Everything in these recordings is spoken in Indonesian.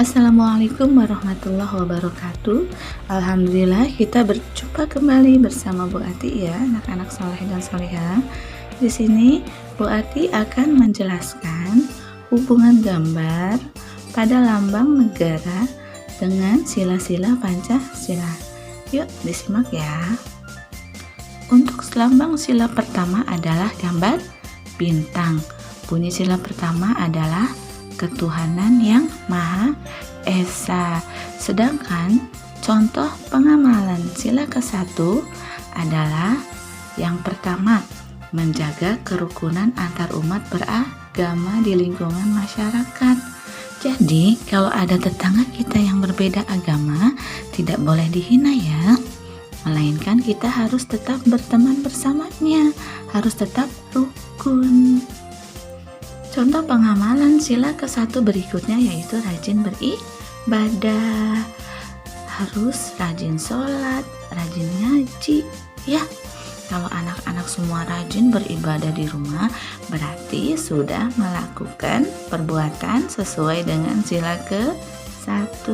Assalamualaikum warahmatullahi wabarakatuh. Alhamdulillah kita berjumpa kembali bersama Bu Ati ya, anak-anak soleh dan solehah. Di sini Bu Ati akan menjelaskan hubungan gambar pada lambang negara dengan sila-sila Pancasila. Yuk disimak ya. Untuk lambang sila pertama adalah gambar bintang. Bunyi sila pertama adalah ketuhanan yang Maha Esa. Sedangkan contoh pengamalan sila ke-1 adalah yang pertama, menjaga kerukunan antar umat beragama di lingkungan masyarakat. Jadi, kalau ada tetangga kita yang berbeda agama, tidak boleh dihina ya. Melainkan kita harus tetap berteman bersamanya, harus tetap rukun. Contoh pengamalan sila ke-1 berikutnya yaitu rajin beribadah. Harus rajin sholat, rajin ngaji ya. Kalau anak-anak semua rajin beribadah di rumah, berarti sudah melakukan perbuatan sesuai dengan sila ke-1.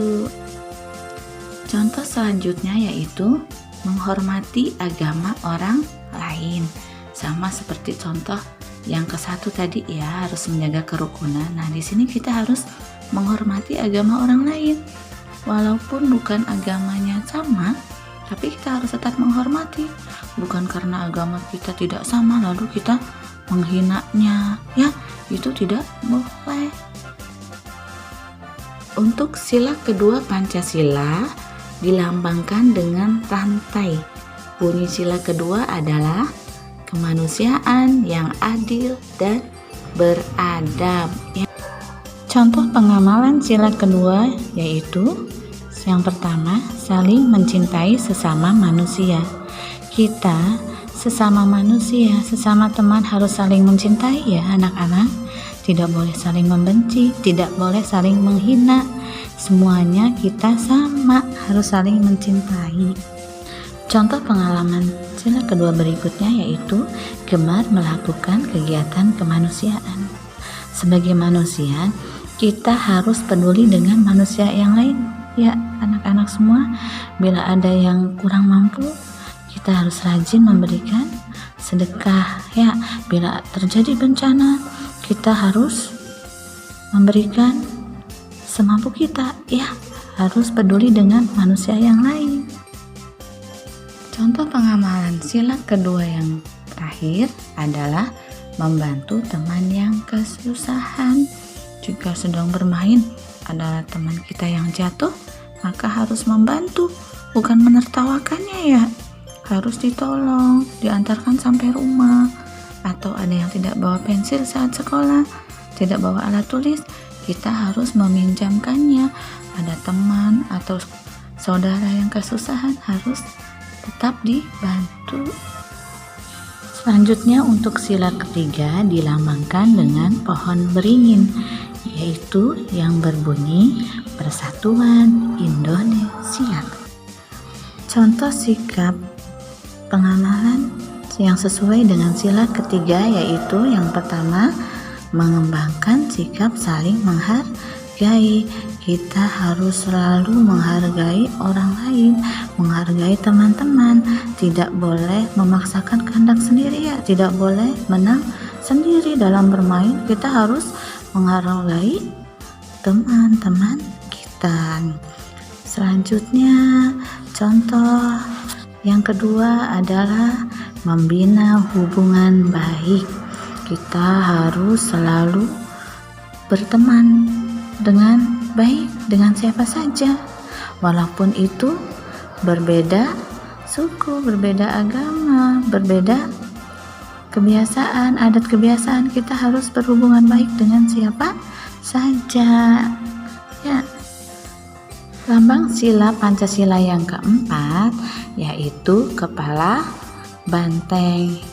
Contoh selanjutnya yaitu menghormati agama orang lain. Sama seperti contoh yang ke-1 tadi ya, harus menjaga kerukunan. Nah, di sini kita harus menghormati agama orang lain. Walaupun bukan agamanya sama, tapi kita harus tetap menghormati. Bukan karena agama kita tidak sama lalu kita menghinanya. Ya, itu tidak boleh. Untuk sila kedua Pancasila dilambangkan dengan rantai. Bunyi sila kedua adalah kemanusiaan yang adil dan beradab. Contoh pengamalan sila kedua yaitu yang pertama, saling mencintai sesama manusia. Kita sesama manusia, sesama teman harus saling mencintai ya anak-anak. Tidak boleh saling membenci, tidak boleh saling menghina. Semuanya kita sama, harus saling mencintai. Contoh pengalaman sila kedua berikutnya yaitu gemar melakukan kegiatan kemanusiaan. Sebagai manusia, kita harus peduli dengan manusia yang lain. Ya, anak-anak semua, bila ada yang kurang mampu, kita harus rajin memberikan sedekah. Ya, bila terjadi bencana, kita harus memberikan semampu kita. Ya, harus peduli dengan manusia yang lain. Contoh pengamalan sila kedua yang terakhir adalah membantu teman yang kesusahan. Jika sedang bermain adalah teman kita yang jatuh, maka harus membantu, bukan menertawakannya ya. Harus ditolong, diantarkan sampai rumah. Atau ada yang tidak bawa pensil saat sekolah, tidak bawa alat tulis, kita harus meminjamkannya. Ada teman atau saudara yang kesusahan, harus tetap dibantu. Selanjutnya untuk sila ketiga dilambangkan dengan pohon beringin, yaitu yang berbunyi Persatuan Indonesia. Contoh sikap pengamalan yang sesuai dengan sila ketiga yaitu yang pertama, mengembangkan sikap saling menghargai. Kita harus selalu menghargai orang lain, menghargai teman-teman. Tidak boleh memaksakan kehendak sendiri ya, tidak boleh menang sendiri dalam bermain. Kita harus menghargai teman-teman kita. Selanjutnya, contoh yang kedua adalah membina hubungan baik. Kita harus selalu berteman dengan baik dengan siapa saja, walaupun itu berbeda suku, berbeda agama, berbeda kebiasaan, adat kebiasaan. Kita harus berhubungan baik dengan siapa saja ya. Lambang sila Pancasila yang keempat yaitu kepala banteng.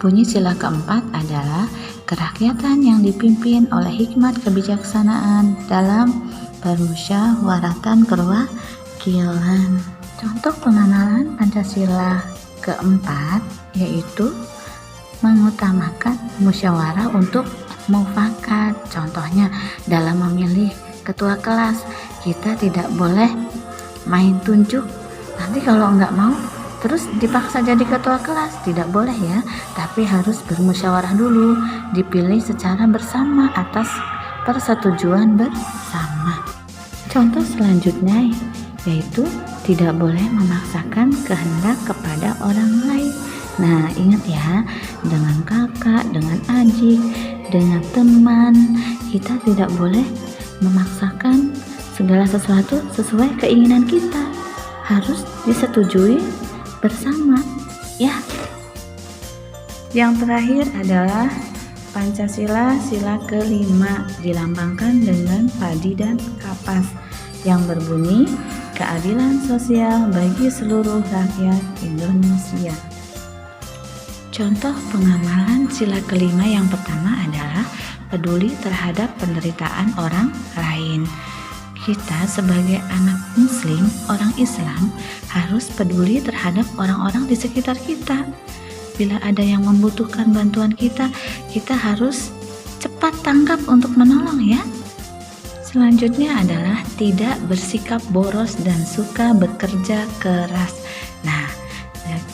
Bunyi sila keempat adalah kerakyatan yang dipimpin oleh hikmat kebijaksanaan dalam permusyawaratan perwakilan. Contoh pengamalan Pancasila keempat yaitu mengutamakan musyawarah untuk mufakat. Contohnya dalam memilih ketua kelas. Kita tidak boleh main tunjuk. Nanti kalau nggak mau terus dipaksa jadi ketua kelas, tidak boleh ya. Tapi harus bermusyawarah dulu, dipilih secara bersama atas persetujuan bersama. Contoh selanjutnya yaitu tidak boleh memaksakan kehendak kepada orang lain. Nah, ingat ya, dengan kakak, dengan adik, dengan teman, kita tidak boleh memaksakan segala sesuatu sesuai keinginan kita. Harus disetujui bersama, ya. Yang terakhir adalah Pancasila, sila kelima, dilambangkan dengan padi dan kapas yang berbunyi keadilan sosial bagi seluruh rakyat Indonesia. Contoh pengamalan sila kelima yang pertama adalah peduli terhadap penderitaan orang lain. Kita sebagai anak muslim, orang Islam, harus peduli terhadap orang-orang di sekitar kita. Bila ada yang membutuhkan bantuan kita harus cepat tanggap untuk menolong ya. Selanjutnya adalah tidak bersikap boros dan suka bekerja keras. Nah,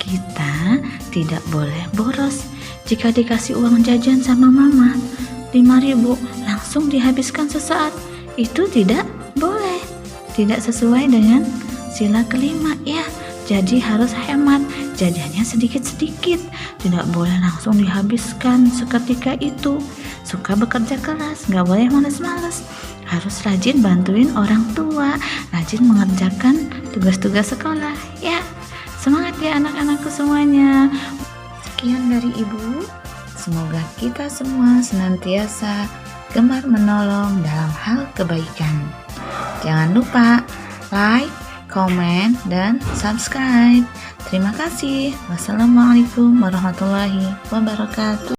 kita tidak boleh boros. Jika dikasih uang jajan sama mama 5.000 langsung dihabiskan sesaat, itu tidak boleh. Tidak sesuai dengan sila kelima ya. Jadi harus hemat, jajannya sedikit-sedikit. Tidak boleh langsung dihabiskan seketika itu. Suka bekerja keras, gak boleh males-males. Harus rajin bantuin orang tua, rajin mengerjakan tugas-tugas sekolah ya. Semangat ya anak-anakku semuanya. Sekian dari Ibu. Semoga kita semua senantiasa gemar menolong dalam hal kebaikan. Jangan lupa like, komen, dan subscribe. Terima kasih. Wassalamualaikum warahmatullahi wabarakatuh.